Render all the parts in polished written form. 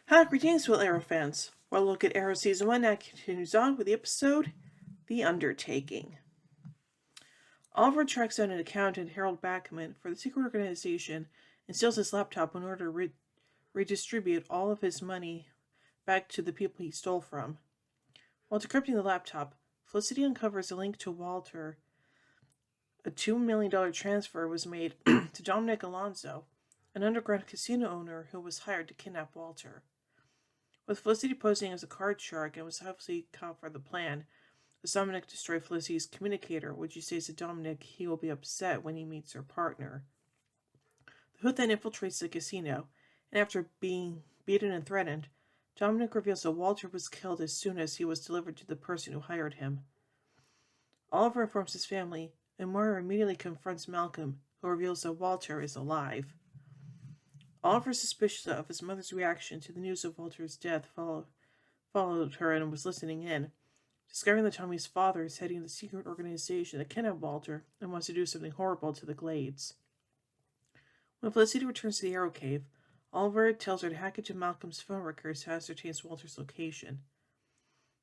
Hi, greetings, Will Arrow fans. Well, look at Arrow Season 1 now continues on with the episode The Undertaking. Oliver tracks down an accountant, Harold Backman, for the secret organization and steals his laptop in order to redistribute all of his money back to the people he stole from. While decrypting the laptop, Felicity uncovers a link to Walter. A $2 million transfer was made to Dominic Alonso, an underground casino owner who was hired to kidnap Walter. With Felicity posing as a card shark and was obviously caught for the plan, as Dominic destroyed Felicity's communicator, which he says to Dominic he will be upset when he meets her partner. The Hood then infiltrates the casino, and after being beaten and threatened, Dominic reveals that Walter was killed as soon as he was delivered to the person who hired him. Oliver informs his family, and Moira immediately confronts Malcolm, who reveals that Walter is alive. Oliver, suspicious of his mother's reaction to the news of Walter's death, followed her and was listening in, discovering that Tommy's father is heading the secret organization that kidnapped Walter and wants to do something horrible to the Glades. When Felicity returns to the Arrow Cave, Oliver tells her to hack into Malcolm's phone records to ascertain Walter's location.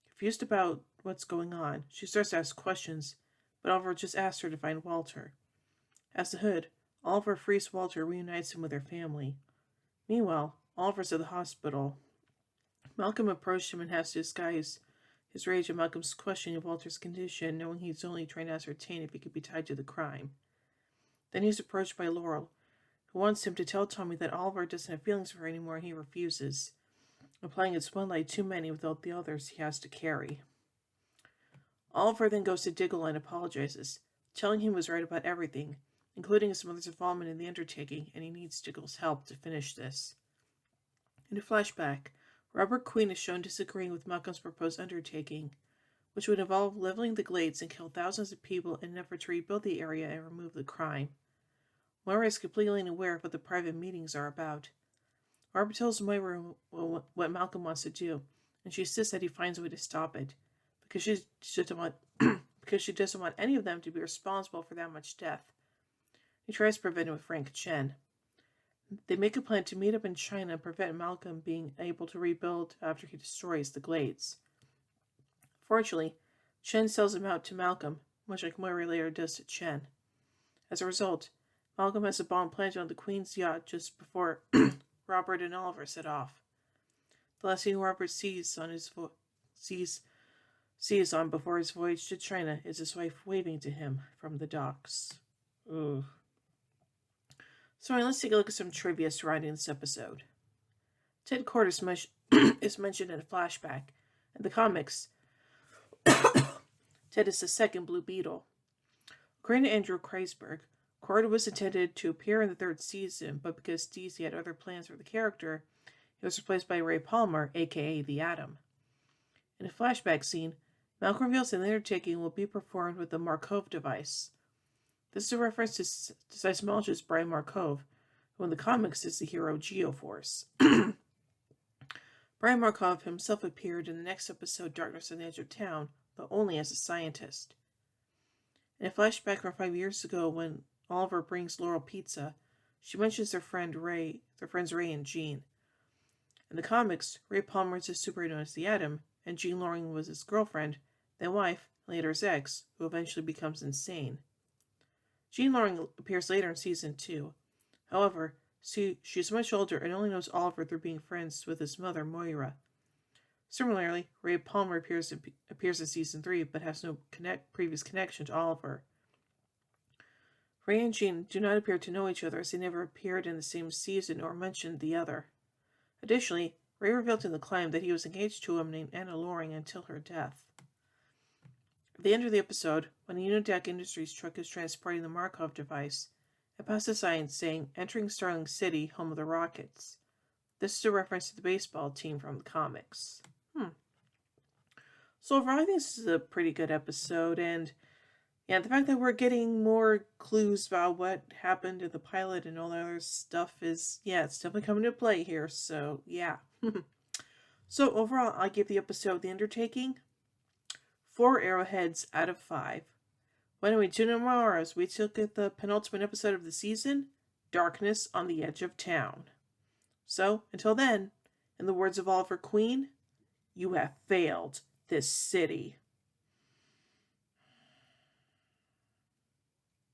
Confused about what's going on, she starts to ask questions, but Oliver just asks her to find Walter. As the Hood, Oliver frees Walter and reunites him with their family. Meanwhile, Oliver's at the hospital. Malcolm approached him and has to disguise his rage at Malcolm's questioning of Walter's condition, knowing he's only trying to ascertain if he could be tied to the crime. Then he's approached by Laurel, who wants him to tell Tommy that Oliver doesn't have feelings for her anymore, and he refuses, implying it's one lie too many without the others he has to carry. Oliver then goes to Diggle and apologizes, telling him he was right about everything, including his mother's involvement in the undertaking, and he needs Diggle's help to finish this. In a flashback, Robert Queen is shown disagreeing with Malcolm's proposed undertaking, which would involve leveling the Glades and kill thousands of people in an effort to rebuild the area and remove the crime. Moira is completely unaware of what the private meetings are about. Robert tells Moira what Malcolm wants to do, and she insists that he finds a way to stop it, because she doesn't want any of them to be responsible for that much death. He tries to prevent it with Frank Chen. They make a plan to meet up in China and prevent Malcolm being able to rebuild after he destroys the Glades. Fortunately, Chen sells him out to Malcolm, much like Moira later does to Chen. As a result, Malcolm has a bomb planted on the Queen's yacht just before Robert and Oliver set off. The last thing Robert sees on before his voyage to China is his wife waving to him from the docks. Ugh. So let's take a look at some trivia surrounding this episode. Ted Cord is mentioned in a flashback. In the comics, Ted is the second Blue Beetle. According to Andrew Kreisberg, Cord was intended to appear in the third season, but because DC had other plans for the character, he was replaced by Ray Palmer, aka the Atom. In a flashback scene, Malcolm reveals that the undertaking will be performed with the Markov device. This is a reference to seismologist Brian Markov, who in the comics is the hero Geoforce. Brian Markov himself appeared in the next episode Darkness on the Edge of Town, but only as a scientist. In a flashback from 5 years ago when Oliver brings Laurel pizza, she mentions their friends Ray and Jean. In the comics, Ray Palmer is a superhero known as the Atom, and Jean Loring was his girlfriend, then wife, and later his ex, who eventually becomes insane. Jean Loring appears later in season 2. However, she's much older and only knows Oliver through being friends with his mother, Moira. Similarly, Ray Palmer appears in season 3, but has no previous connection to Oliver. Ray and Jean do not appear to know each other, as they never appeared in the same season or mentioned the other. Additionally, Ray revealed in The Climb that he was engaged to a woman named Anna Loring until her death. At the end of the episode, when the Unidac Industries truck is transporting the Markov device, it passes a sign saying, "Entering Starling City, home of the Rockets." This is a reference to the baseball team from the comics. So overall, I think this is a pretty good episode, and the fact that we're getting more clues about what happened in the pilot and all that other stuff is, it's definitely coming to play here, so yeah. So overall, I give the episode The Undertaking 4 arrowheads out of 5. When we tune in tomorrow as we look at the penultimate episode of the season, Darkness on the Edge of Town. So, until then, In the words of Oliver Queen, you have failed this city.